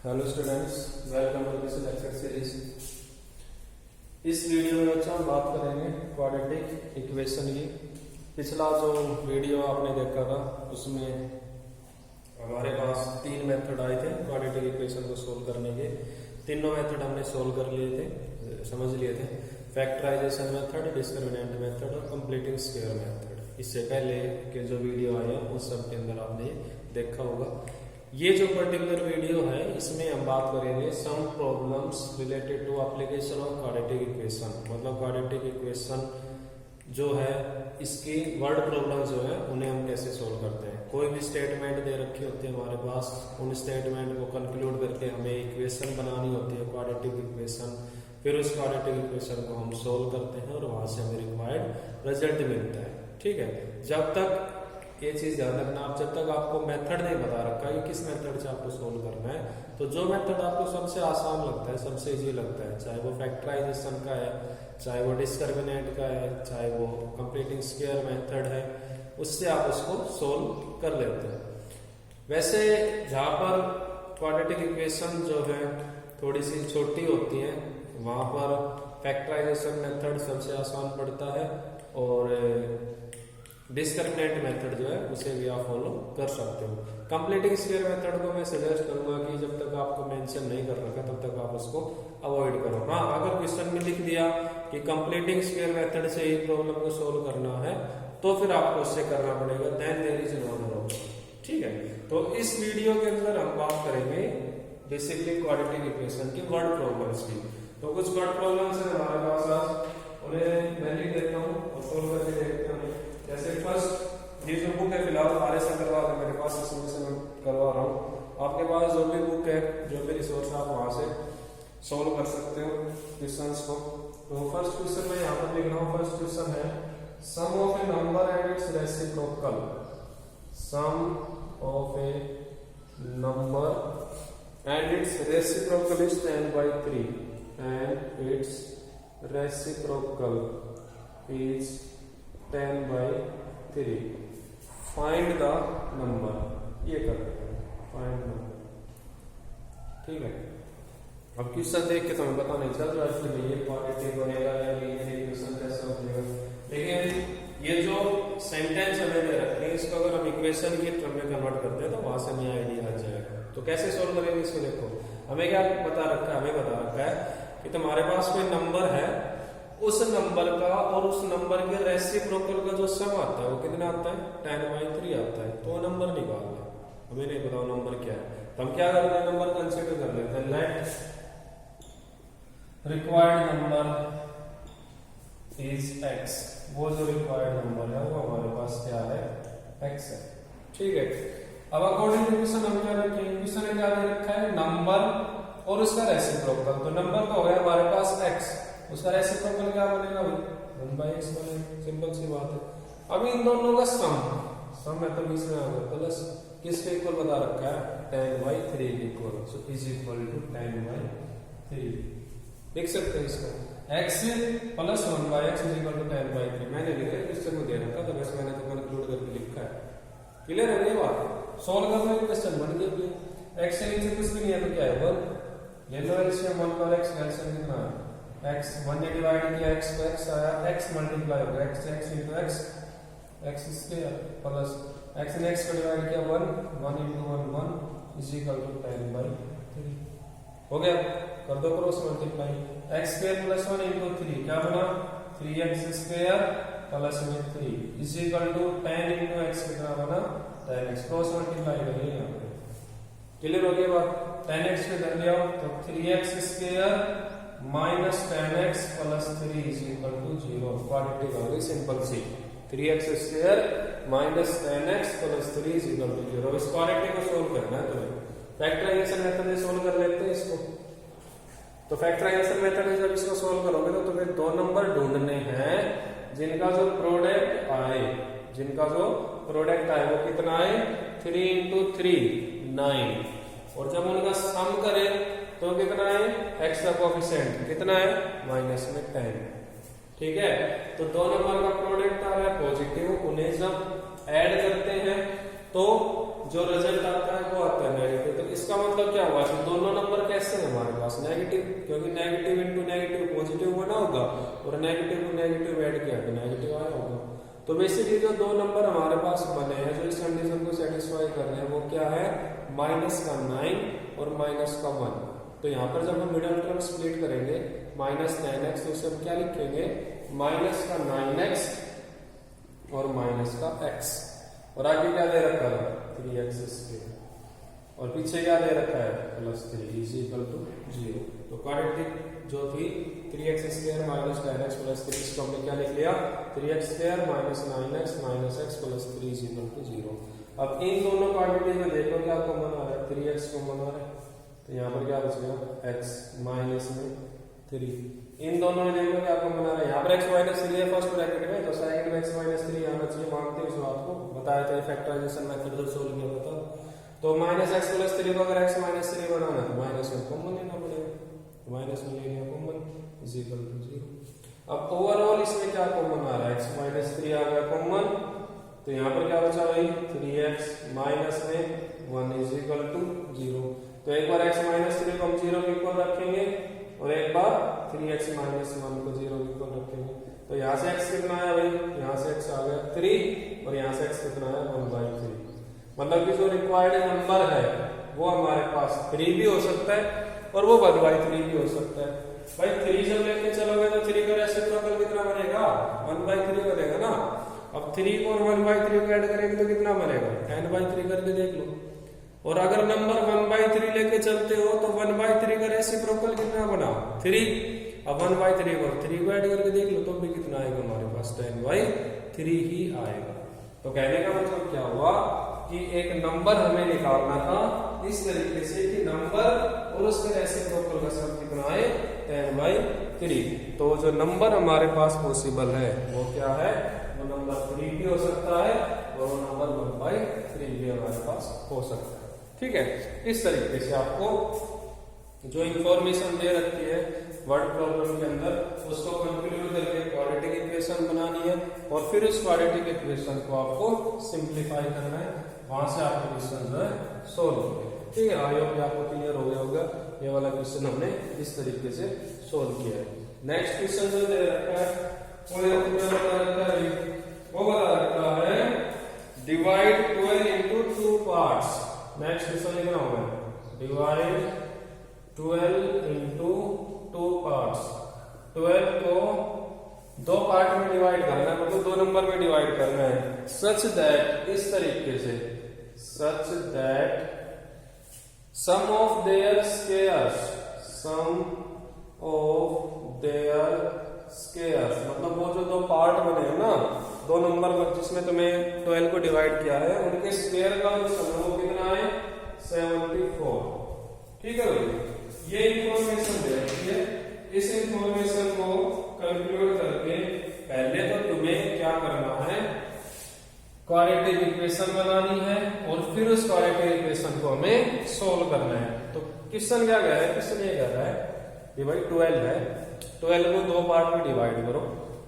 Hello students, welcome to this lecture series. इस video में बच्चा हम बात करेंगे क्वाड्रेटिक इक्वेशन की। पिछला जो वीडियो आपने देखा था उसमें हमारे पास तीन मेथड आए थे क्वाड्रेटिक इक्वेशन को सोल्व करने के। तीनों मेथड हमने सोल्व कर लिए थे, समझ लिए थे। फैक्टराइजेशन मेथड, डिस्क्रिमिनेंट मेथड और कंप्लीटिंग स्क्वायर मेथड। इससे पहले के जो वीडियो आए हैं उस सब के अंदर आपने देखा होगा। ये जो पर्टिकुलर वीडियो है इसमें हम बात करेंगे some problems related to application of quadratic equation. मतलब क्वाड्रेटिक इक्वेशन जो है इसकी वर्ड प्रॉब्लम जो है उन्हें हम कैसे सोल्व करते हैं। कोई भी स्टेटमेंट दे रखी होती है हमारे पास, उन स्टेटमेंट को कंक्लूड करके हमें इक्वेशन बनानी होती है क्वाड्रेटिक इक्वेशन। फिर उस क्वाड्रेटिक इक्वेशन को हम सोल्व करते हैं और वहां से हमें रिक्वायर्ड रिजल्ट मिलता है। ठीक है, जब तक ये चीज ध्यान रखना, आप जब तक आपको मेथड नहीं बता रखा कि किस मेथड से आपको सोल्व करना है, तो जो मेथड आपको सबसे आसान लगता है, सबसे इजी लगता है, चाहे वो फैक्टराइजेशन का है, चाहे वो डिस्क्रिमिनेंट का है, चाहे वो कंप्लीटिंग स्क्वायर मेथड है, उससे आप उसको सोल्व कर लेते हैं। वैसे जहां पर क्वाड्रेटिक इक्वेशन जो है थोड़ी सी छोटी होती है वहां पर फैक्टराइजेशन मेथड सबसे आसान पड़ता है और डिस्क्रिमिनेंट मेथड जो है उसे भी आप फॉलो कर सकते हो। कंप्लीटिंग स्क्वायर मेथड को मैं सजेस्ट करूंगा कि जब तक आपको मेंशन नहीं कर रखा तब तक आप उसको अवॉइड करो। हाँ, अगर क्वेश्चन में लिख दिया कि कंप्लीटिंग स्क्वायर मेथड से ही प्रॉब्लम को सोल्व करना है तो फिर आपको उससे करना पड़ेगा, then there is no problem. ठीक है, तो इस वीडियो के अंदर हम बात करेंगे बेसिकली क्वाड्रेटिक इक्वेशन की वर्ड प्रॉब्लम्स की। तो कुछ वर्ड प्रॉब्लम्स है हमारे पास, आज उन्हें मैं लिख देता हूँ और सोल्व करके देखते हैं। जैसे फर्स्ट ये जो बुक है फिलहाल आर एस अग्रवाल है मेरे पास, इसमें से मैं करवा रहा हूँ। आपके पास जो भी बुक है, जो भी रिसोर्स आप वहां से सोल्व कर सकते हो क्वेश्चंस को। तो फर्स्ट क्वेश्चन मैं यहाँ पर लिख रहा हूँ। फर्स्ट क्वेश्चन है sum of a number and its reciprocal. Sum of a number and its reciprocal is 10/3 and its reciprocal is 10/3। Find the number, ये कर रहे हैं फाइंड नंबर। ठीक है, अब क्वेश्चन देख के तो हमें पता नहीं चल रहा है कि ये क्वाड्रेटिक बनेगा या लीनियर इक्वेशन कैसा बनेगा, लेकिन ये जो सेंटेंस हमें दे रखे हैं इसको अगर हम इक्वेशन की टर्म में कन्वर्ट करते हैं तो वहां से हमें आइडिया आ जाएगा। तो कैसे सोल्व करेंगे इसको देखो। हमें क्या बता रखा है, हमें बता रखा है कि तुम्हारे पास कोई नंबर है, उस नंबर का और उस नंबर के रेसिप्रोकल का जो सम आता है वो कितना आता है, 10/3 आता है। तो वो नंबर निकालना है, हमें नहीं पता वो नंबर क्या है। तो हम क्या करते हैं, नंबर कंसीडर कर लेते हैं। Late required number is x। वो जो रिक्वायर्ड नंबर है वो हमारे पास क्या है, x है। ठीक है, अब अकॉर्डिंग टू क्वेश्चन हम क्या रखेंगे, क्वेश्चन में क्या दे रखा है, नंबर और उसका रेसिप्रोकल। तो नंबर तो हो गया हमारे पास x, उसका रेसिप्रोकल क्या बनेगा भाई, 1/x बनेगा। सिंपल सी बात है। अब इन दोनों का सम है तो बीच में आ गया प्लस किसके इक्वल बता रखा है, 10/3 equal. So is equal to 10/3 लिख सकते हैं इसको। x plus 1/x is equal to 10/3 मैंने लिखा है, क्वेश्चन को दे रखा था बस मैंने तो कंक्लूड करके लिखा है। क्लियर है ये बात। सोल्व करना है, क्वेश्चन बन गया। x से नीचे कुछ भी नहीं है तो क्या है 1। ये लो एलसीएम 1 पर x एलसीएम कितना है x। 1 ने डिवाइड किया x को x आया, x मल्टीप्लाई हो गया x into x x square plus x ने x को डिवाइड किया 1 into 1 इज इक्वल टू 10/3 हो गया। कर दो cross multiply, x square plus 1 into 3 क्या बना, 3x स्क्वायर प्लस में 3 is equal to 10 into x कितना बना, 10x। क्रॉस मल्टीप्लाई करिए यहाँ पे। क्लियर हो गया बात। 10x पे कर लिया तो 3x square minus 10x plus 3 is equal to 0। Quadratic हो गई सिंपल सी। 3x square minus 10x plus 3 is equal to 0। इस क्वाड्रेटिक को सोल्व करना है तुम्हें। फैक्टराइजेशन मेथड से सोल्व कर लेते हैं इसको। तो फैक्टराइजेशन मेथड से जब इसको सोल्व करोगे तो तुम्हें दो नंबर ढूंढने हैं जिनका जो प्रोडक्ट आए, वो कितना आए, 3 into 3 9। और जब उनका सम करें तो कितना है, x का कोएफिशिएंट कितना है, माइनस में 10। ठीक है, तो दो नंबर का प्रोडक्ट आ रहा है पॉजिटिव, उन्हें जब ऐड करते हैं तो जो रिजल्ट आता है वो आता है नेगेटिव। तो इसका मतलब क्या हुआ कि दोनों नंबर कैसे हैं हमारे पास नेगेटिव, क्योंकि नेगेटिव इंटू नेगेटिव पॉजिटिव बना होगा और नेगेटिव को नेगेटिव ऐड किया तो नेगेटिव आया होगा। तो बेसिकली जो दो नंबर हमारे पास बने हैं जो इस कंडीशन को सेटिस्फाई कर रहे हैं वो क्या है, माइनस का 9 और माइनस का 1। तो यहाँ पर जब हम मिडिल टर्म स्प्लिट करेंगे माइनस 10x तो उसे हम क्या लिखेंगे, माइनस का 9x और माइनस का x, और आगे क्या दे रखा है 3x², और पीछे क्या दे रखा है +3 इज इक्वल टू 0। तो क्वाड्रेटिक जो थी 3x² माइनस 10x प्लस 3, इसको हमने क्या लिख लिया 3x² minus 9x minus x plus 3 is equal to 0। अब इन दोनों क्वांटिटी में देखो क्या कॉमन आ रहा है, 3x कॉमन आ रहा है, तो यहाँ पर क्या बचेगा x माइनस में 3। इन दोनों में देखो क्या कॉमन आ रहा है, यहाँ पर x माइनस 3 है फर्स्ट ब्रैकेट में, तो सेकंड में x माइनस 3 आना चाहिए, मानते हैं इस बात को, बताया था फैक्टराइजेशन मेथड से सोल्व किया था। तो माइनस x प्लस 3 को अगर x माइनस 3 बनाना है तो माइनस में कॉमन लेना पड़ेगा, माइनस में ले लिया कॉमन इज इक्वल टू 0। अब ओवरऑल इसमें क्या कॉमन आ रहा है, x माइनस 3 आ गया कॉमन, तो यहाँ पर क्या बचा भाई 3x माइनस में 1 इज इक्वल टू 0। तो एक बार x माइनस 3 को हम 0 के इक्वल रखेंगे और एक बार 3x माइनस 1 को 0 के इक्वल रखेंगे। तो यहाँ से x कितना आया भाई, यहाँ से x आ गया 3 और यहाँ से x कितना आया 1/3। मतलब कि जो रिक्वायर्ड नंबर है वो हमारे पास 3 भी हो सकता है और वो 1/3 भी हो सकता है। भाई 3 जब लेके चलोगे तो 3 का रेसिप्रोकल कितना बनेगा 1/3 बनेगा ना। अब 3 को और 1/3 को ऐड करेंगे तो कितना बनेगा 10/3 करके देख लो। और अगर नंबर 1/3 लेके चलते हो तो 1/3 का रेसिप्रोकल कितना बना 3। अब 1/3 और 3 को ऐड करके देख लो तो भी कितना आएगा हमारे पास 10/3 ही आएगा। तो कहने का मतलब क्या हुआ कि एक नंबर हमें निकालना था इस तरीके से कि नंबर और उसके रेसिप्रोकल का सम कितना आए 10/3। तो जो नंबर हमारे पास पॉसिबल है वो क्या है, वो नंबर 3 भी हो सकता है और वो नंबर 1/3 भी हमारे पास हो सकता है। ठीक है, इस तरीके से आपको जो इंफॉर्मेशन दे रखी है वर्ड प्रॉब्लम के अंदर उसको कंक्लूड करके क्वाड्रेटिक इक्वेशन बनानी है और फिर उस क्वाड्रेटिक इक्वेशन को आपको सिंप्लीफाई करना है, वहां से आपको क्वेश्चन जो है सोल्व होंगे। ठीक है, आई होप आपको क्लियर हो गया होगा। ये वाला क्वेश्चन हमने इस तरीके से सोल्व किया है। नेक्स्ट क्वेश्चन जो दे रखा है वो बता रखा है divide 12 into 2 parts। Next question लिखना होगा डिवाइड 12 into 2 parts। 12 को 2 पार्ट में डिवाइड करना है, मतलब 2 नंबर में डिवाइड करना है, सच दैट इस तरीके से such that sum of their squares, sum of their squares मतलब वो जो 2 पार्ट बने हैं ना 2 नंबर पर जिसमें तुम्हें 12 को डिवाइड किया है उनके स्क्वायर का जो सम वो कितना है 74। ठीक है भाई, ये इंफॉर्मेशन दे रखी है। इस इंफॉर्मेशन को कंक्लूड करके पहले तो तुम्हें क्या करना है क्वाड्रेटिक इक्वेशन बनानी है और फिर उस क्वाड्रेटिक इक्वेशन को हमें सोल्व करना है। तो क्वेश्चन क्या कह रहा है, क्वेश्चन ये कह रहा है कि भाई 12 है, 12 को 2 पार्ट में डिवाइड करो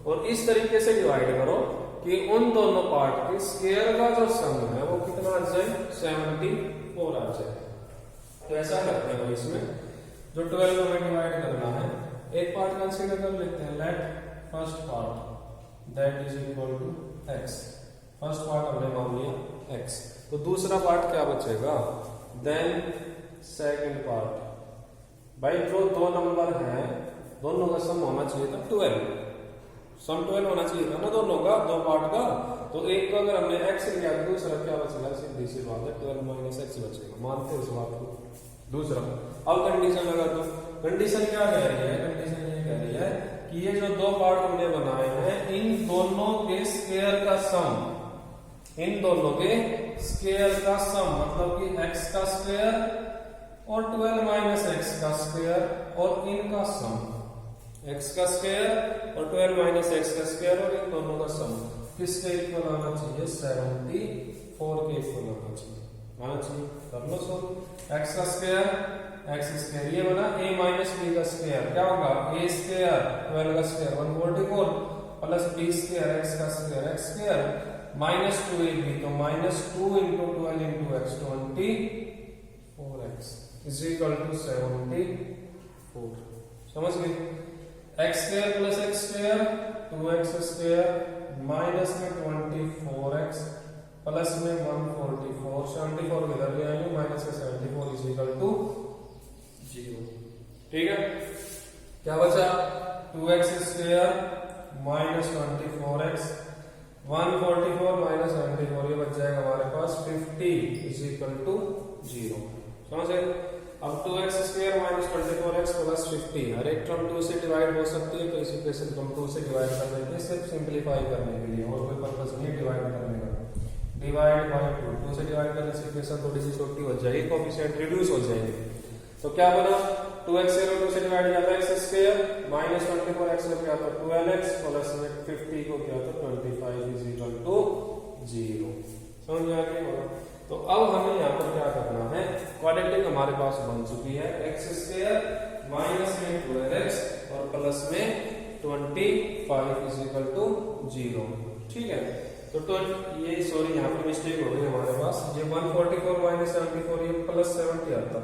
और इस तरीके से डिवाइड करो कि उन दोनों पार्ट के स्क्वायर का जो सम है वो कितना आ जाए 74 आ जाए। तो ऐसा करते हैं इसमें जो 12 को हमें डिवाइड करना है एक पार्ट कंसीडर कर लेते हैं, let first part that is equal to x। First part हमने मान लिया x, तो दूसरा पार्ट क्या बचेगा देन सेकंड पार्ट। भाई जो 2 नंबर हैं दोनों का सम होना चाहिए था 12, सम 12 होना चाहिए था ना दोनों का 2 पार्ट का। तो एक को अगर हमने x लिया तो दूसरा क्या बचेगा, सीधी सी बात है 12 माइनस x बचेगा, मानते हैं इस बात को। दूसरा अब कंडीशन लगा दो, कंडीशन क्या कह रही है, कंडीशन ये कह रही है कि ये जो 2 पार्ट हमने बनाए हैं इन दोनों के स्क्वायर का सम, इन दोनों के स्क्वायर का सम मतलब कि x का स्क्वायर और 12 माइनस x का स्क्वायर और इनका सम, x का स्क्वायर और 12 माइनस x का स्क्वायर और इन दोनों का सम किसके इक्वल आना चाहिए 74 के इक्वल आना चाहिए। कर लो सॉल्व। x का स्क्वायर x स्क्वायर ये बना a माइनस b का स्क्वायर क्या होगा a स्क्वायर 12 का square 144 plus b square x का स्क्वायर x स्क्वायर -2 एक भी, तो -2 into 12 into x 24x is equal to 74। समझ गए? X square plus x square 2x square minus में 24x प्लस में 144, 74 इधर ले आएंगे माइनस में 74 इज इक्वल टू 0। ठीक है, क्या बचा? 2x square minus 24x 144 minus 74, ये बच जाएगा हमारे पास 50 इज इक्वल टू 0। समझ गए? अब 2x square minus 24x plus 50, हर एक टर्म 2 से डिवाइड हो सकती है, तो इस इक्वेशन को हम 2 से डिवाइड कर देते हैं सिर्फ सिंपलीफाई करने के लिए, और कोई पर्पस नहीं है डिवाइड करने का। डिवाइड बाय 2 से डिवाइड करने से इक्वेशन थोड़ी सी छोटी हो जाएगी, कोएफिशिएंट रिड्यूस हो जाएंगे। तो क्या बना? 2x से 2 से डिवाइड किया था x स्क्वायर माइनस 24x को क्या था 12x प्लस में 50 को क्या था 25 इज इक्वल टू 0। समझ में आ गया? तो अब हमें यहाँ पर क्या करना है, क्वाड्रेटिक हमारे पास बन चुकी है, एक्स स्क्वायर माइनस में 12x और प्लस में 25 इज इक्वल टू 0। ठीक है, तो ये सॉरी यहाँ पर मिस्टेक हो गई हमारे पास, ये 144 माइनस 74 ये प्लस 70 आता,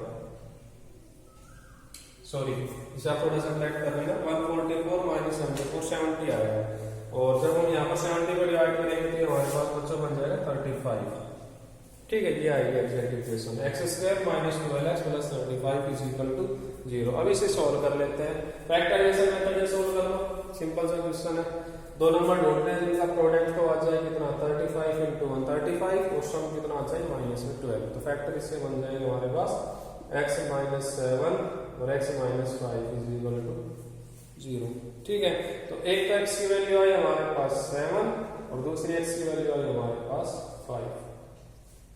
सॉरी इसे आप थोड़ा सा करेक्ट कर लेना, 144 माइनस 74 70 आएगा, और जब हम यहाँ पर 70 को डिवाइड करेंगे तो हमारे पास बच्चा बन जाएगा 35। ठीक है, ये आएगी exact equation, x square minus 12x plus 35 is equal to 0। अब इसे सॉल्व कर लेते हैं, फैक्टराइजेशन मेथड से सॉल्व कर लो, सिंपल सा क्वेश्चन है। दो नंबर ढूंढते हैं जिनका प्रोडक्ट तो आ जाए कितना 35 इंटू 135 और सम कितना आ जाए माइनस में 12, तो फैक्टर इससे बन जाएंगे हमारे पास x माइनस 7 और x minus 5 is equal to 0। ठीक है, तो एक तो x की वैल्यू आई हमारे पास 7 और दूसरी x की वैल्यू आई हमारे पास 5।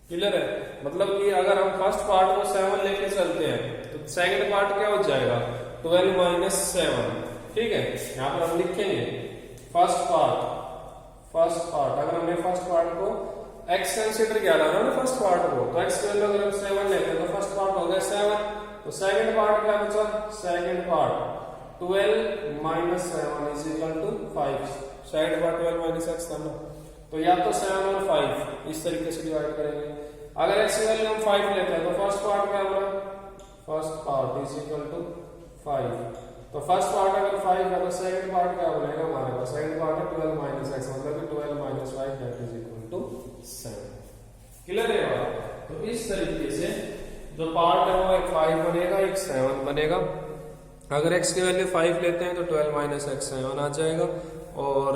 क्लियर है? मतलब कि अगर हम फर्स्ट पार्ट को 7 लेके चलते हैं तो सेकंड पार्ट क्या हो जाएगा 12 माइनस 7। ठीक है, यहाँ पर हम लिखेंगे फर्स्ट पार्ट अगर हमने फर्स्ट पार्ट को x कंसीडर किया था ना फर्स्ट पार्ट को, तो x की वैल्यू अगर हम 7 लेते हैं तो फर्स्ट पार्ट हो गया 7, तो सेकंड पार्ट क्या बचा? Second part 12 minus 7 is equal to 5, second part 12 minus x था ना, तो या तो 7 और 5 इस तरीके से डिवाइड करेंगे। अगर x की वैल्यू हम 5 लेते हैं तो फर्स्ट पार्ट क्या बना? First part is equal to 5, तो फर्स्ट पार्ट अगर 5 है तो सेकंड पार्ट क्या बनेगा हमारे पास? सेकंड पार्ट है 12 माइनस x, मतलब कि 12 minus 5 that is equal to 7। Clear है बात? तो इस तरीके से जो पार्ट है वो एक 5 बनेगा, एक 7 बनेगा। अगर x की वैल्यू 5 लेते हैं तो 12 माइनस x 7 आ जाएगा, और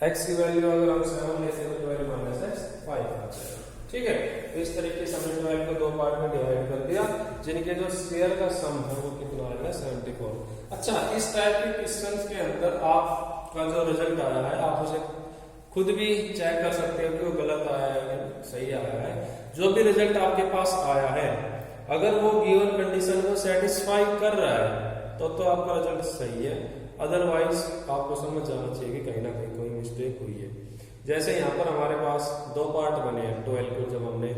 x की वैल्यू अगर हम 7 लेते हैं तो 12 माइनस x 5 आ जाएगा। ठीक है, तो इस तरीके से हमने 12 को दो पार्ट में डिवाइड कर दिया, जिनके जो स्क्वायर का सम है वो कितना आएगा 74। अच्छा, इस टाइप के क्वेश्चंस के अंदर आपका जो रिजल्ट आया है आप उसे खुद भी चेक कर सकते हो कि वो गलत आया है या सही आया है। जो भी रिजल्ट आपके पास आया है अगर वो गिवन कंडीशन को सेटिस्फाई कर रहा है तो आपका रिजल्ट सही है, अदरवाइज आपको समझ जाना चाहिए कि कहीं ना कहीं कोई मिस्टेक हुई है। जैसे यहाँ पर हमारे पास दो पार्ट बने हैं, 12 को जब हमने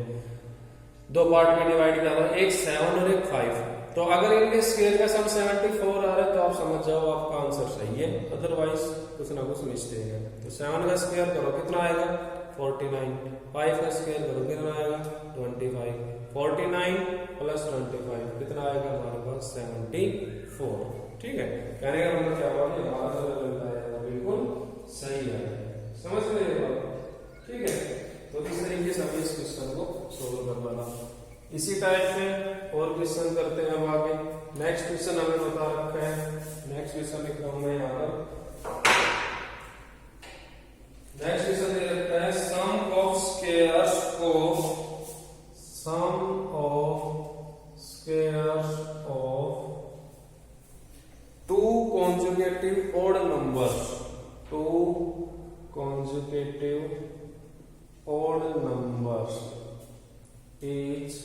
दो पार्ट में डिवाइड किया था, एक 7 और एक 5, तो अगर इनके स्क्वायर का सम 74 आ रहा है तो आप समझ जाओ आपका आंसर सही है, अदरवाइज कुछ ना कुछ मिस्टेक है। तो 7 का स्क्वायर करो कितना आएगा 49, 5 का स्क्वायर करो कितना आएगा 25, 49 प्लस 25 कितना आएगा हमारे पास 74। ठीक है, कहने का मतलब क्या हुआ कि हमारा जो रिजल्ट आया वो बिल्कुल सही है। समझ में आया? ठीक है, तो इस तरीके से हमें इस क्वेश्चन को सोल्व करना था। इसी टाइप में और क्वेश्चन करते हैं हम आगे। नेक्स्ट क्वेश्चन हमें बता रखा है, नेक्स्ट क्वेश्चन लिख रहा हूं मैं यहाँ पर। नेक्स्ट क्वेश्चन दे रखा है sum of squares of two consecutive odd numbers, two consecutive odd numbers is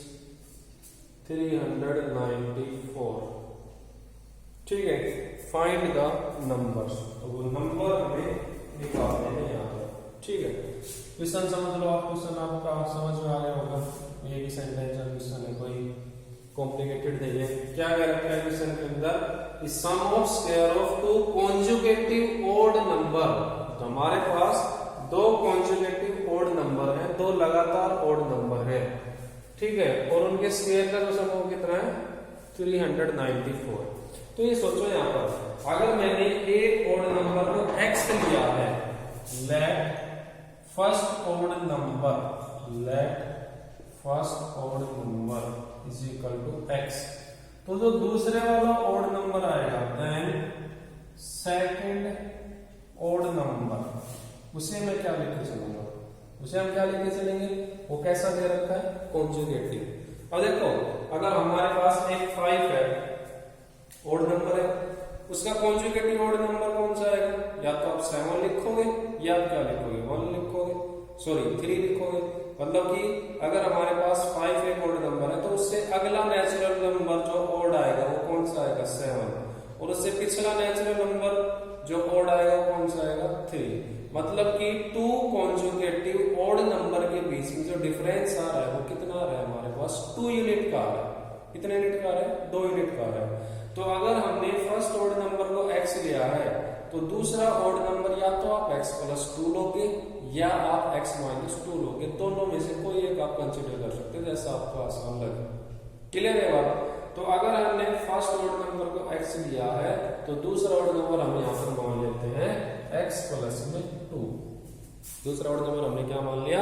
394। ठीक है, फाइंड द नंबर्स, तो वो नंबर हमें निकालने हैं यहाँ पर। ठीक है, क्वेश्चन समझ लो आप, क्वेश्चन आपका समझ में आ गया होगा, ये भी सेंटेंस क्वेश्चन है, कोई कॉम्प्लिकेटेड नहीं है। क्या कह रखा है क्वेश्चन के अंदर, sum of square of two consecutive odd number, तो हमारे पास दो कॉन्जुगेटिव ओड नंबर है, दो लगातार ओड नंबर है, ठीक है, और उनके स्क्वायर का जो समूह कितना है 394। तो ये सोचो यहाँ पर अगर मैंने एक ओड नंबर को x लिया है, let first odd number is equal to x, तो जो दूसरे वाला ओड नंबर आएगा देन सेकंड ओड नंबर उसे मैं क्या लिख के चलूंगा, उसे हम क्या लिख के चलेंगे, वो कैसा दे रखा है कॉन्जुगेटिव। अब देखो अगर हमारे पास एक 5 है ओड नंबर है, उसका कॉन्जुगेटिव ओड नंबर कौन सा आएगा, या तो आप 7 लिखोगे या आप क्या लिखोगे 1 लिखोगे, सॉरी 3 लिखोगे। मतलब कि अगर हमारे पास 5 एक ओड नंबर है तो उससे अगला नेचुरल नंबर जो ओड आएगा वो कौन सा आएगा 7, और उससे पिछला नेचुरल नंबर जो ओड आएगा वो कौन सा आएगा 3। मतलब कि 2 कॉन्जुगेटिव ओड नंबर के बीच में जो डिफरेंस आ रहा है वो कितना आ रहा है हमारे पास 2 यूनिट का आ रहा है। कितने यूनिट का आ रहा है 2 यूनिट का आ रहा है। तो अगर हमने फर्स्ट ओड नंबर को x लिया है तो दूसरा ओड नंबर या तो आप x प्लस 2 लोगे या आप x माइनस 2 लोगे, दोनों में से कोई एक आप कंसिडर कर सकते हैं जैसा आपको आसान लगे। क्लियर है बात। तो अगर हमने फर्स्ट ओड नंबर को x लिया है तो दूसरा ओड नंबर हम यहाँ पर मान लेते हैं x प्लस में 2। दूसरा ओड नंबर हमने क्या मान लिया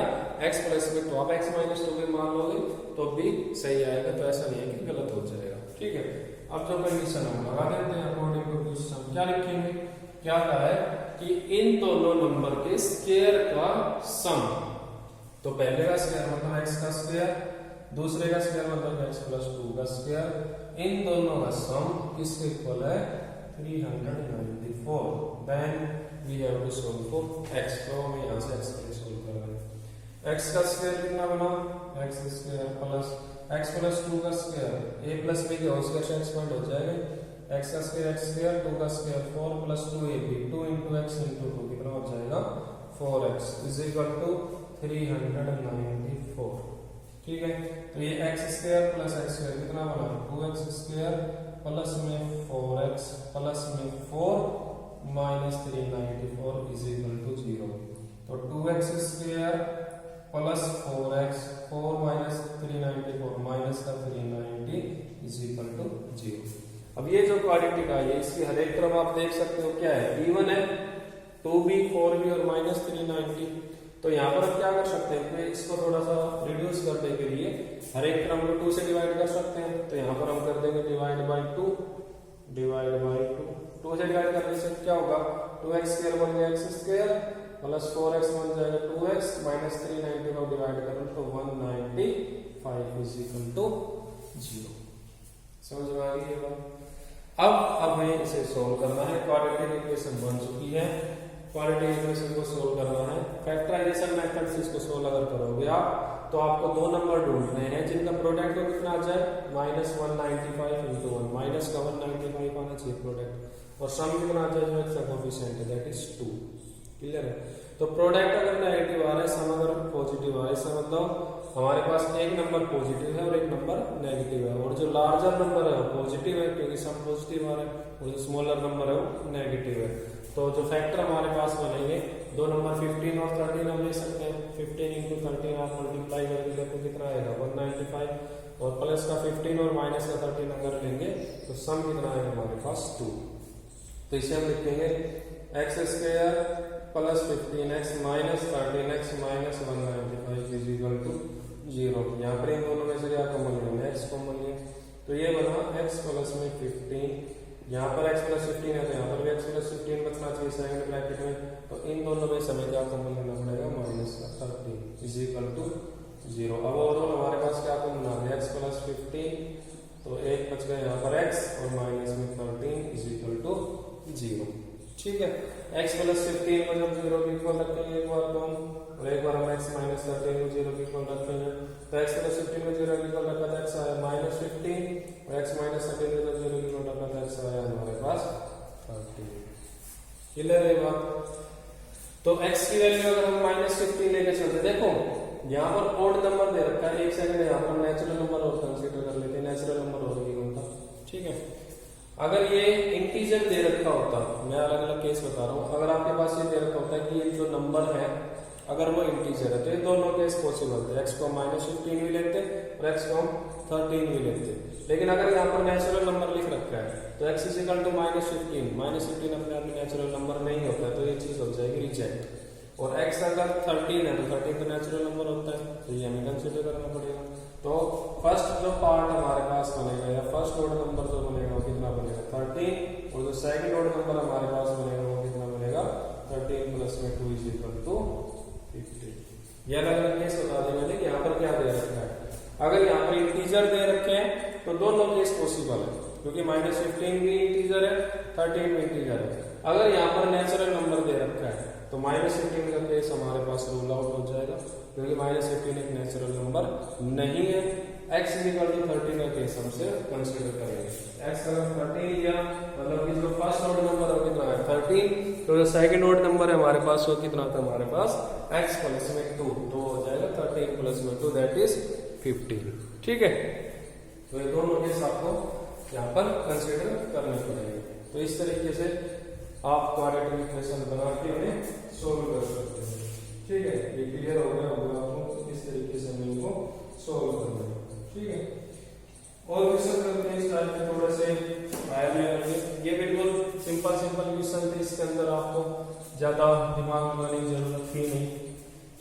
x प्लस में 2। आप x माइनस 2 भी मान लोगे तो भी सही आएगा, तो ऐसा नहीं है कि गलत हो जाएगा। ठीक है, अब जो कंडीशन हम लगा देते हैं अकॉर्डिंग टू क्वेश्चन, क्या लिखेंगे, क्या कहा है कि इन दोनों नंबर के स्क्वायर का सम, तो पहले का स्क्वायर मतलब x का स्क्वायर, दूसरे का स्क्वायर मतलब x प्लस 2 का स्क्वायर, इन दोनों का सम किसके इक्वल है 394। Then we have to solve for x, तो हम यहां से x के लिए सॉल्व कर रहे हैं। x का स्क्वायर कितना बना x square plus x plus 2 का स्क्वायर a प्लस b के होल स्क्वायर से एक्सपेंड हो जाएगा, x का स्क्वायर x स्क्वायर 2 का square 4 plus 2ab 2 into x into 2 कितना हो जाएगा 4x इज इक्वल टू 394। ठीक है, तो ये x square plus x square कितना बना 2x स्क्वायर प्लस में 4x प्लस में 4 माइनस 394 इज इक्वल टू 0। तो 2x square plus 4x 4 minus 394 minus का 390 इज इक्वल टू 0। अब ये जो क्वाड्रेटिक आई है इसकी हर एक तरफ आप देख सकते हो क्या है, b1 है 2b 4b और माइनस 390। तो यहाँ पर आप क्या कर सकते हैं कि इसको थोड़ा सा रिड्यूस करने के लिए हर एक तरफ हम 2 से डिवाइड कर सकते हैं। तो यहाँ पर हम कर देंगे डिवाइड बाई 2 2 से डिवाइड करने से क्या होगा 2x स्क्वायर बन गया x स्क्वायर प्लस 4x बन जाएगा 2x माइनस 390 को डिवाइड करें तो 195 इज इक्वल टू 0। समझ में आ गई ये बात। अब हमें इसे सोल्व करना है, क्वाड्रेटिक इक्वेशन बन चुकी है, क्वाड्रेटिक इक्वेशन को सोल्व करना है। फैक्टराइजेशन मेथड से इसको सोल्व अगर करोगे आप तो आपको 2 नंबर ढूंढने हैं जिनका प्रोडक्ट को कितना आ जाए माइनस 195 इंटू 1, माइनस का 195 आना चाहिए प्रोडक्ट, और सम कितना आ जाए जो इसका कोएफिशिएंट है दैट इज 2। क्लियर है। तो प्रोडक्ट अगर नेगेटिव आ रहा है सम अगर पॉजिटिव आ रहा है, इसका मतलब हमारे पास एक नंबर पॉजिटिव है और एक नंबर नेगेटिव है, और जो लार्जर नंबर है वो पॉजिटिव है क्योंकि सम पॉजिटिव आ रहा है, और जो स्मॉलर नंबर है वो नेगेटिव है। तो जो फैक्टर हमारे पास बनेंगे 2 नंबर 15 और 13 हम ले सकते हैं। 15 इंटू 13 आप मल्टीप्लाई करके देखो कितना आएगा 195, और प्लस का 15 और माइनस का 13 अगर लेंगे तो सम कितना आएगा हमारे पास 2। तो इसे हम लिखेंगे x square plus 15x minus 13x minus 195 is equal to 0। यहाँ पर इन दोनों में से क्या कॉमन लेंगे x कॉमन लेंगे, तो ये बना x प्लस में 15, यहाँ पर x प्लस 15 है तो यहाँ पर भी x प्लस 15 बचना चाहिए सेकंड ब्रैकेट में, तो इन दोनों में समय क्या कॉमन लेना पड़ेगा माइनस का 13 इज इक्वल टू 0। अब ओवरऑल हमारे पास क्या कॉमन आ गया x प्लस 15, तो एक बच गया यहाँ पर x और माइनस में 13 इज इक्वल टू 0। ठीक है, x प्लस 15 को जब 0 के इक्वल रखेंगे एक बार तो हम, और एक बार हम x माइनस 13 को 0 के इक्वल रखेंगे, तो x प्लस 15 को 0 के इक्वल रखा था x आया माइनस 15, और x माइनस 13 को जब 0 के इक्वल रखा था x आया हमारे पास 13। क्लियर है बात। तो x की वैल्यू अगर हम माइनस 15 लेके चलते, देखो यहाँ पर ओड नंबर दे रखा है, एक सेकंड यहाँ पर नेचुरल नंबर और कंसीडर कर लेते हैं, नेचुरल नंबर हो गई कौन था। ठीक है, अगर ये इंटीजर दे रखा होता, मैं अलग अलग केस बता रहा हूँ, अगर आपके पास ये दे रखा होता है कि ये जो नंबर है अगर वो इंटीजर है तो ये दोनों केस पॉसिबल थे, x को -15 भी लेते और x को 13 भी लेते। लेकिन अगर यहाँ पर नेचुरल नंबर लिख रखा है तो x = -15 अपने आप में नेचुरल नंबर नहीं होता है, तो ये चीज हो जाएगी रिजेक्ट। और x अगर 13 है तो 13 तो नेचुरल नंबर होता है, तो ये हमें कंसिडर करना पड़ेगा। तो फर्स्ट जो पार्ट हमारे पास बनेगा या फर्स्ट ऑर्डर नंबर जो बनेगा वो कितना बनेगा 13, और जो सेकंड ऑर्डर नंबर हमारे पास बनेगा वो कितना बनेगा 13 + 2 = 50। ये अलग अलग केस बता दें मैंने कि यहाँ पर क्या दे रखा है। अगर यहाँ पर इंटीजर दे रखे हैं तो दोनों केस पॉसिबल है, क्योंकि -15 भी इंटीजर है, 13 भी इंटीजर है। अगर यहाँ पर नेचुरल नंबर दे रखा है तो -15 का केस हमारे पास रूल आउट हो जाएगा, क्योंकि -15 एक नेचुरल नंबर नहीं है। x = 13 का केस हमसे कंसीडर करेंगे। x अगर 13 लिया मतलब कि जो फर्स्ट ऑर्डर नंबर है कितना है 13, तो जो सेकंड ऑर्डर नंबर है हमारे पास वो कितना था हमारे पास x + 2, तो हो जाएगा 13 + 2 दैट इज 15। ठीक है, तो ये दोनों केस आपको यहाँ पर कंसीडर करने पड़ेंगे। तो इस तरीके से आप क्वाड्रेटिक इक्वेशन बना के उन्हें सोल्व कर सकते हैं। ठीक है, ये क्लियर हो गया होगा आपको, इस तरीके से हमें इनको सोल्व करना है। ठीक है, और क्वेश्चन करते हैं इस टाइप के थोड़े से हायर लेवल में। ये बिल्कुल सिंपल क्वेश्चन थे, इसके अंदर आपको ज्यादा दिमाग लगाने की जरूरत थी नहीं।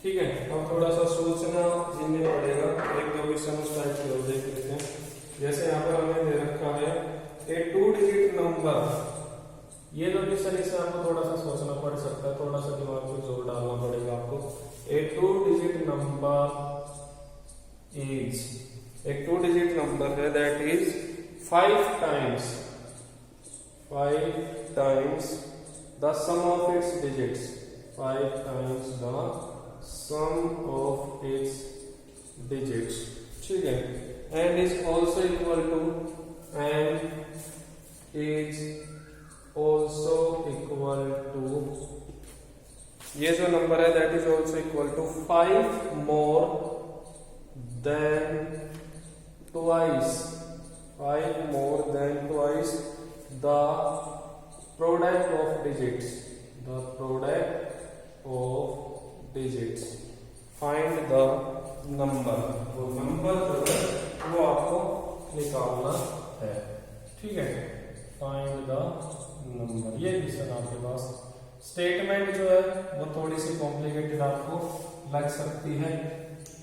ठीक है, अब थोड़ा सा सोचना जीने पड़ेगा, एक दो क्वेश्चन उस टाइप के देख लेते हैं। जैसे यहाँ पर हमें दे रखा है ए 2 डिजिट नंबर, ये जो क्वेश्चन इससे आपको थोड़ा सा सोचना पड़ सकता है, थोड़ा सा दिमाग में जोर डालना पड़ेगा आपको। ए 2 डिजिट नंबर इज, एक 2 डिजिट नंबर है that is 5 times the sum of its digits, 5 times the sum of its digits. ठीक है, and is also equal to, and is also equal to, ये जो नंबर है that is also equal to 5 more than twice, 5 more than twice the product of digits, the product of digits, find the number, वो number जो है वो आपको निकालना है। ठीक है, find the number, ये क्वेश्चन आपके पास। स्टेटमेंट जो है वो थोड़ी सी कॉम्प्लिकेटेड आपको लग सकती है।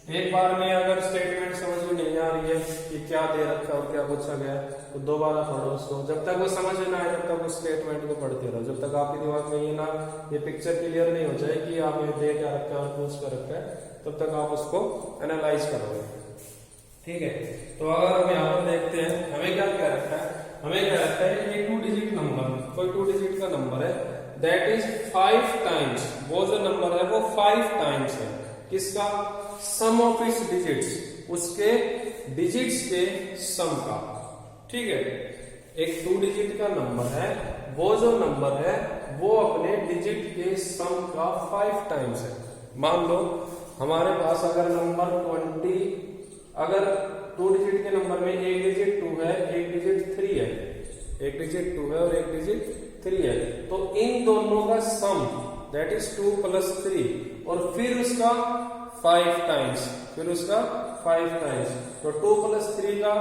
एक बार में अगर स्टेटमेंट समझ में नहीं आ रही है कि क्या दे रखा है और क्या पूछा गया तो दोबारा पढ़ो उसको, जब तक वो समझ में ना आए तब तक उस स्टेटमेंट को पढ़ते रहो, जब तक आपके दिमाग में ये ना ये पिक्चर क्लियर नहीं हो जाए कि आप ये दे क्या रखा है और पूछ कर रखा है, तब तक आप उसको एनालाइज करोगे। ठीक है, तो अगर हम यहाँ पर देखते हैं हमें क्या क्या रखा है, हमें क्या रखा है ये 2 डिजिट नंबर, कोई 2 डिजिट का नंबर है दैट इज 5 टाइम्स, वो जो नंबर है वो 5 टाइम्स है किसका, सम ऑफ इट्स डिजिट्स, उसके डिजिट्स के सम का। ठीक है, एक 2 डिजिट का नंबर है, वो जो नंबर है वो अपने डिजिट के सम का 5 टाइम्स है। मान लो हमारे पास अगर नंबर 20, अगर 2 डिजिट के नंबर में एक डिजिट 2 है, एक डिजिट 3 है, एक डिजिट 2 है और एक डिजिट 3 है, तो इन दोनों का सम दैट इज 2 + 3 और फिर उसका 5 टाइम्स, फिर उसका 5 टाइम्स, तो 2 + 3 का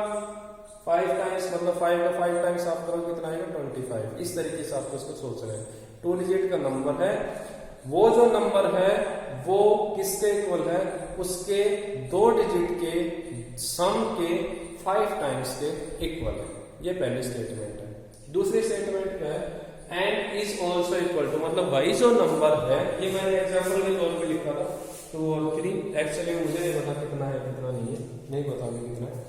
5 टाइम्स मतलब 5 का 5 टाइम्स आप करो कितना आएगा 25। इस तरीके से आपको इसको सोच रहे हैं। 2 डिजिट का नंबर है, वो जो नंबर है वो किसके इक्वल है, उसके 2 डिजिट के सम के 5 टाइम्स के इक्वल है। ये पहली स्टेटमेंट है। दूसरी स्टेटमेंट क्या है, and is also equal to, मतलब वही जो नंबर है, ये मैंने एग्जाम्पल के तौर पे लिखा था 2 और 3, एक्चुअली मुझे नहीं पता कितना है कितना नहीं है, नहीं पता मुझे कितना है।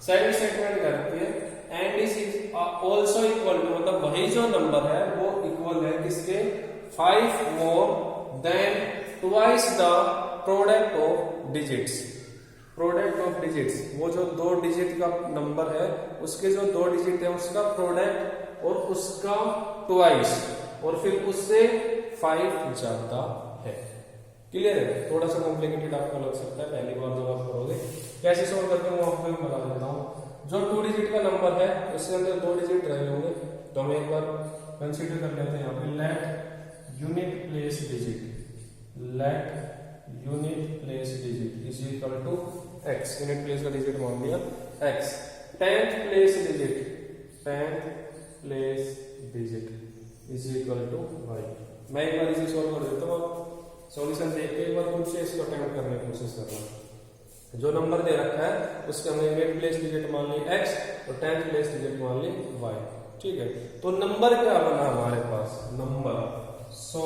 सेकंड स्टेटमेंट क्या रखती है, and is also equal to, मतलब वही जो नंबर है वो इक्वल है किसके, 5 more than twice the product of digits, product of digits, वो जो 2 डिजिट का नंबर है उसके जो 2 डिजिट है उसका प्रोडक्ट और उसका ट्वाइस और फिर उससे 5 ज्यादा है। क्लियर है, थोड़ा सा कॉम्प्लिकेटेड आपको लग सकता है पहली बार जब आप करोगे। कैसे सोल्व करते हैं वो आपको बता देता हूँ। जो 2 डिजिट का नंबर है उसके अंदर 2 डिजिट रहे होंगे, तो हम एक बार कंसीडर कर लेते हैं यहाँ पे let unit place digit is equal to x. Unit place का डिजिट मान लिया x. Tenth place digit is equal to y. मैं एक बार इसे सॉल्व कर देता हूँ, आप सॉल्यूशन देख के एक बार खुद से इसको अटेम्प्ट करने की कोशिश करना। जो नंबर दे रखा है उसके हमने यूनिट प्लेस डिजिट मान ली एक्स और टेंथ प्लेस डिजिट मान ली वाई। ठीक है, तो नंबर क्या बना हमारे पास, नंबर। सो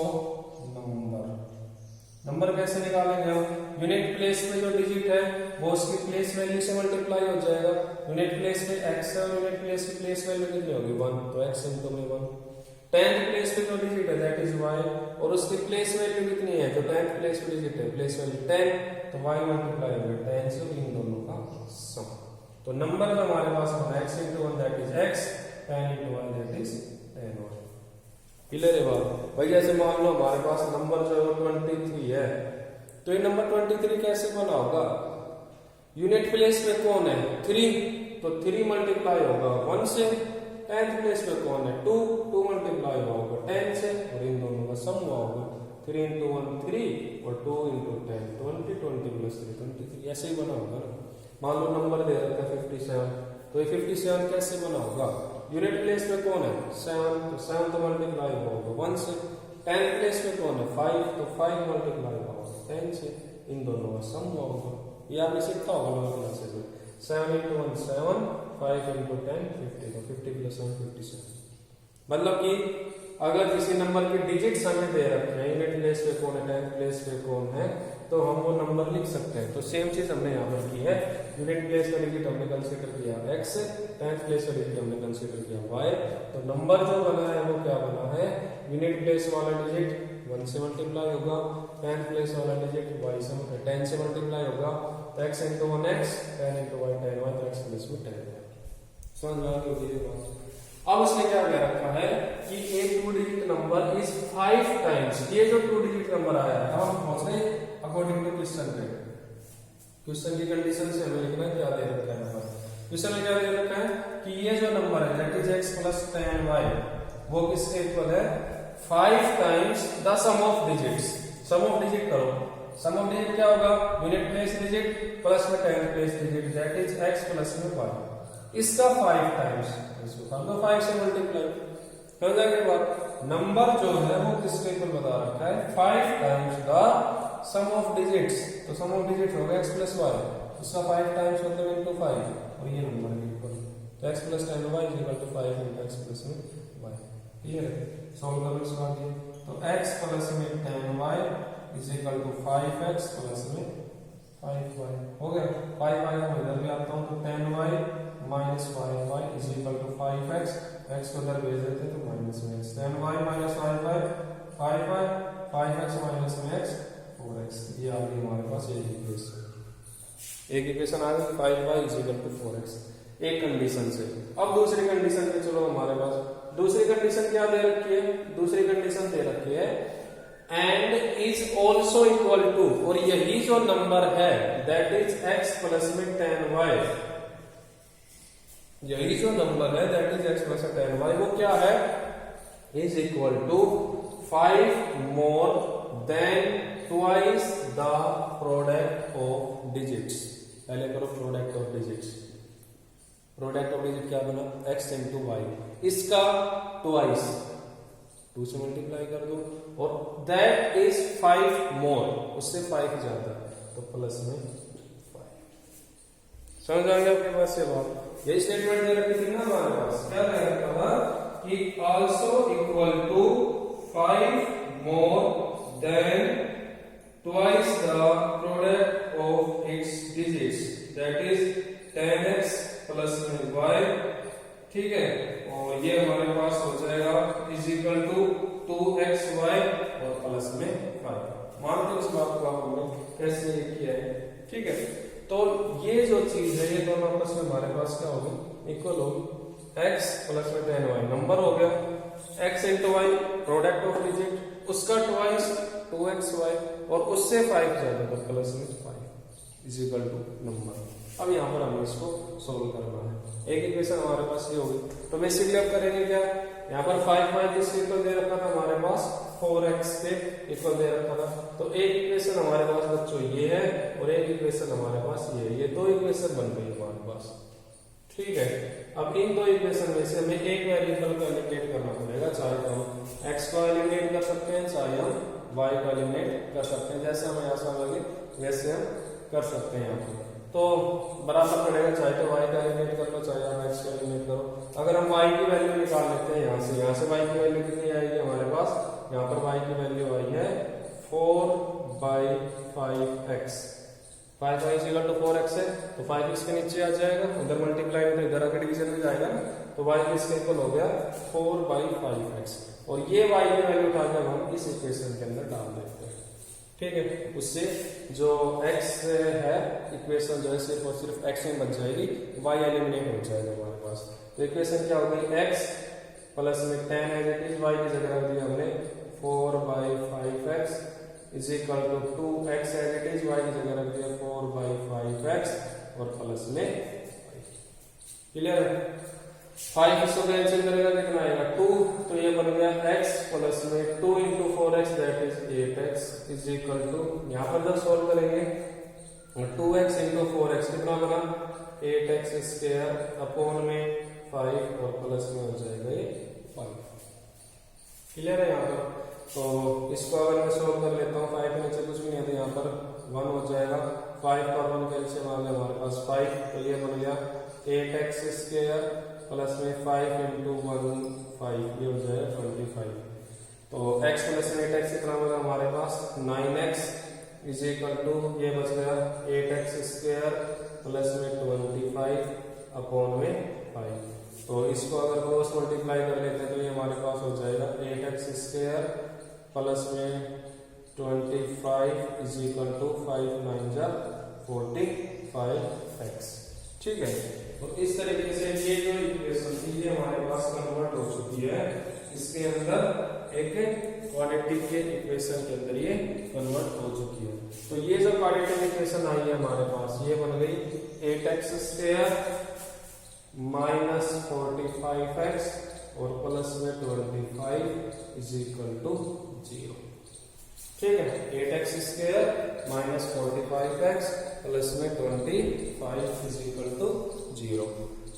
नंबर कैसे निकालेंगे हम, यूनिट प्लेस में जो डिजिट है वो उसकी प्लेस वैल्यू से मल्टीप्लाई हो जाएगा। यूनिट प्लेस में x है और यूनिट प्लेस की प्लेस वैल्यू कितनी होगी 1, तो x इनटू में 1। टेंथ प्लेस पे जो डिजिट है दैट इज y और उसकी प्लेस वैल्यू कितनी है, जो टेंथ प्लेस पे डिजिट है प्लेस वैल्यू 10, तो y मल्टीप्लाई होगा 10 से इन दोनों का सम। तो नंबर जो हमारे पास है x into 1 that is x, 10 into 1 that is 10। Clear है बात भाई। जैसे मान लो हमारे पास नंबर जो है 23 है, तो ये नंबर 23 कैसे बना होगा, यूनिट प्लेस में कौन है 3, तो 3 मल्टीप्लाई होगा 1 से। टेंथ प्लेस में कौन है 2 मल्टीप्लाई होगा 10 से और इन दोनों का सम हुआ होगा 3 इंटू 1 3 और 2 इंटू 10 20 प्लस 3 23। ऐसे ही बना होगा ना। मान लो नंबर दे रखा है 57, तो ये 57 कैसे बना होगा, यूनिट प्लेस में कौन है 7, तो 7 तो मल्टीप्लाई होगा 1 से। टेंथ प्लेस में कौन है 5, तो 5 मल्टीप्लाई होगा 10 से, इन दोनों का सम हुआ होगा। ये आपने सीखा होगा लोअर क्लासेस में। 7 इंटू 1 7, 5 इंटू 10 50, तो 50 प्लस 1 57। मतलब कि अगर किसी नंबर के डिजिट्स हमें दे रखे हैं, यूनिट प्लेस पे कौन है, टेंथ प्लेस पे कौन है, तो हम वो नंबर लिख सकते हैं। तो सेम चीज हमने यहाँ पर की है। यूनिट प्लेस का डिजिट हमने कंसीडर किया x, टेंथ प्लेस का डिजिट हमने कंसीडर किया y। तो नंबर जो बना है वो क्या बना है, यूनिट प्लेस वाला डिजिट 1 से मल्टीप्लाई होगा, टेंथ प्लेस वाला डिजिट y से 10 से मल्टीप्लाई होगा, तो x into 1x, 10 into y 10y, तो x प्लस में 10। समझ में आ गई ये बात। अब उसने क्या कह रखा है कि एक 2 डिजिट नंबर इज 5 टाइम्स, ये जो 2 डिजिट नंबर आया है हम पहुंच रहे अकॉर्डिंग टू क्वेश्चन पे। क्वेश्चन की कंडीशन से हमें लिखना क्या दे रखा है, क्वेश्चन में क्या दे रखा है कि ये जो नंबर है that is x plus 10y वो किसके इक्वल है 5 times the sum of digits. Sum of digit करो, सम ऑफ डिजिट क्या होगा, यूनिट प्लेस डिजिट प्लस में tenth place digit that is x plus में y। इसका 5 टाइम्स, इसको कर दो 5 से मल्टीप्लाई, हो जाएगी बात। नंबर जो है वो किसके इक्वल बता रखा है 5 times the sum of digits, तो सम ऑफ डिजिट होगा x प्लस y, उसका 5 टाइम्स मतलब इनटू 5 और ये नंबर के इक्वल, तो x plus 10y is equal to 5 into x plus में y। क्लियर है, सॉल्व करो इसको आगे। तो x प्लस में 10y is equal to 5x plus में 5y हो गया। 5y को इधर भी आता हूं तो 10y minus 5y is equal to 5x, x को इधर भेज देते तो माइनस में x, 10y minus 5y 5x minus में x 4x। ये आ गई हमारे पास एक इक्वेशन आ गई 5y is equal to 4x एक कंडीशन से। अब दूसरी कंडीशन पे चलो, हमारे पास दूसरी कंडीशन क्या दे रखी है, दूसरी कंडीशन दे रखी है and is also equal to, और यही जो नंबर है दैट इज x प्लस में 10y, यही जो नंबर है that is x plus 10y वो क्या है, is equal to 5 more than twice the product of digits. पहले करो product of digits, product of digit क्या बना x इंटू वाई, इसका ट्वाइस 2 से मल्टीप्लाई कर दो और दैट इज 5 मोर, उससे 5 ज्यादा तो प्लस में 5। समझ आ गया आपके पास ये बात। ये स्टेटमेंट दे रखी थी ना हमारे पास, क्या दे रखा था कि also equal to 5 more than twice the product of its digits that is 10x plus में y। ठीक है, और ये हमारे पास हो जाएगा इज इक्वल टू 2xy और प्लस में 5। मानते उस बात को हमने कैसे किया है। ठीक है, तो ये जो चीज है ये दोनों आपस में हमारे पास क्या होगी, इक्वल होगी। x प्लस में 10y नंबर हो गया, x into y product of digit, उसका ट्वाइस 2xy और उससे 5 ज्यादा तो प्लस में 5 इज इक्वल टू नंबर। अब यहाँ पर हमें इसको सोल्व करना है। एक इक्वेशन हमारे पास ये होगी, तो बेसिकली अब करेंगे क्या, यहाँ पर 5 इसके इक्वल दे रखा था हमारे पास 4x के इक्वल दे रखा था। तो एक इक्वेशन हमारे पास बच्चों ये है और एक इक्वेशन हमारे पास ये है, ये दो इक्वेशन बन गई हमारे पास। ठीक है, अब इन दो इक्वेशन में से हमें एक वेरिएबल को एलिमिनेट करना पड़ेगा, चाहे तो हम x को एलिमिनेट कर सकते हैं, चाहे हम y को एलिमिनेट कर सकते हैं। जैसे हमें आसान लगे वैसे हम कर सकते हैं। यहाँ पर तो बराबर पड़ेगा, चाहे तो y का एलिमिनेट कर लो, चाहे हम x को एलिमिनेट करो। अगर हम y की वैल्यू निकाल लेते हैं यहाँ से y की वैल्यू कितनी आएगी हमारे पास, यहाँ पर y की वैल्यू आई है 4/5x। 5y equal to 4x है, तो 5 इसके नीचे आ जाएगा, उधर मल्टीप्लाई में तो इधर आके डिवीजन में जाएगा ना, तो y इसके इक्वल हो गया 4/5x। और ये y की वैल्यू उठाकर हम इस इक्वेशन के अंदर डाल देते हैं। ठीक है, उससे जो x है इक्वेशन जो है सिर्फ और सिर्फ x में बच जाएगी, y एलिमिनेट हो जाएगा हमारे पास। तो इक्वेशन क्या हो गई, x प्लस में 10 है, y की जगह रख दिया हमने 4/5x is equal to 2x as it is, y की जगह रख दिया 4/5x और प्लस में 5। क्लियर है, 5 इसको कैंसिल करेगा कितना आएगा 2, तो ये बन गया x प्लस में 2 into 4x that is 8x is equal to, यहाँ पर जब सोल्व करेंगे 2x into 4x कितना बना 8x स्क्वायर अपॉन में 5 और प्लस में हो जाएगा ये 5। क्लियर है यहाँ पर, तो इसको अगर मैं सोल्व कर लेता हूँ 5 के नीचे कुछ भी नहीं है तो यहाँ पर 1 हो जाएगा, 5 का 1 कैंसिल आ गया हमारे पास 5, तो ये बन गया 8x स्क्वायर प्लस में 5 into 1 5, ये हो जाएगा 25। तो x प्लस में 8x कितना बना हमारे पास 9x इज इक्वल टू, ये बच गया 8x स्क्वायर प्लस में 25 अपॉन में 5। तो इसको अगर क्रॉस मल्टीप्लाई कर लेते हैं तो ये हमारे पास हो जाएगा 8x स्क्वायर प्लस में 25 इज इक्वल टू 5 9 जा 45x। ठीक है, तो इस तरीके से ये जो इक्वेशन थी ये हमारे पास कन्वर्ट हो चुकी है, इसके अंदर एक क्वाड्रेटिक के इक्वेशन के अंदर ये कन्वर्ट हो चुकी है। तो ये जो क्वाड्रेटिक इक्वेशन आई है हमारे पास, ये बन गई 8x स्क्वायर माइनस 45x और प्लस में 25 इज इक्वल टू 0। ठीक है, 8x square minus 45x plus में 25 इज इक्वल टू 0।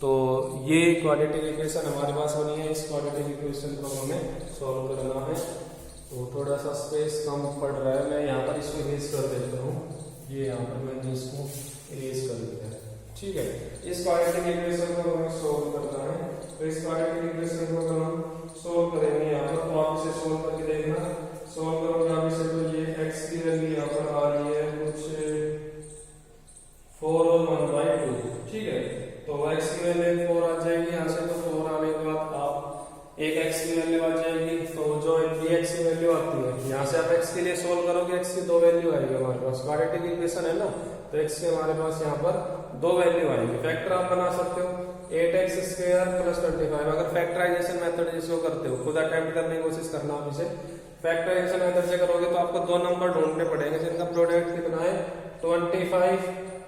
तो ये क्वाड्रेटिक इक्वेशन हमारे पास बनी है, इस क्वाड्रेटिक इक्वेशन को हमें सॉल्व करना है। तो थोड़ा सा स्पेस कम पड़ रहा है, मैं यहाँ पर इसको इरेज कर देता हूँ, ये यहाँ पर मैंने इसको इरेज कर दिया है। ठीक है, इस क्वाड्रेटिक इक्वेशन को हमें सोल्व करना है, तो इस क्वाड्रेटिक इक्वेशन को हम सोल्व करेंगे यहाँ पर, तो आप इसे सोल्व करके देखना, सोल्व करोगे आप इसे तो ये x की वैल्यू यहाँ पर आ रही है कुछ 4 और 1/2। ठीक है, तो x की वैल्यू 4 आ जाएगी यहाँ से, तो 4 आने के बाद आप एक x की वैल्यू आ जाएगी, तो जो x की वैल्यू आती है यहाँ से आप x के लिए सोल्व करोगे, x की दो वैल्यू आएगी हमारे पास, क्वाड्रेटिक इक्वेशन है ना, तो x के हमारे पास यहाँ पर दो वैल्यू आएगी। फैक्टर आप बना सकते हो 8x स्क्वायर प्लस 25। अगर फैक्टराइजेशन मेथड जिसको करते हो, खुद अटेम्प्ट करने की कोशिश करना आप इसे, फैक्टराइजेशन मेथड से करोगे तो आपको दो नंबर ढूंढने पड़ेंगे जिनका प्रोडक्ट कितना है 25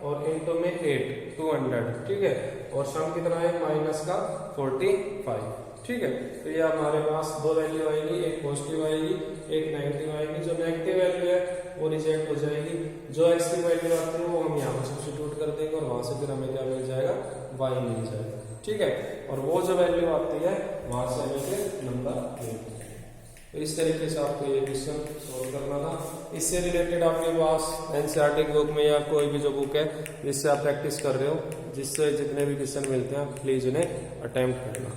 और इनटू में 8 200। ठीक है, और सम कितना है माइनस का 45। ठीक है, तो ये हमारे पास दो वैल्यू आएगी, एक पॉजिटिव आएगी एक नेगेटिव आएगी। जो नेगेटिव वैल्यू है वो रिजेक्ट हो जाएगी, जो x की वैल्यू आती है वो हम यहाँ पर सब्स्टिट्यूट कर देंगे और वहां से फिर हमें क्या मिल जाएगा y मिल जाएगा। ठीक है, और वो जो वैल्यू आती है वहां से हमें फिर नंबर मिलेगा। तो इस तरीके से आपको ये क्वेश्चन सॉल्व करना था। इससे रिलेटेड आपके पास एनसीईआरटी बुक में या कोई भी जो बुक है जिससे आप प्रैक्टिस कर रहे हो, जिससे जितने भी क्वेश्चन मिलते हैं प्लीज उन्हें अटेम्प्ट करना।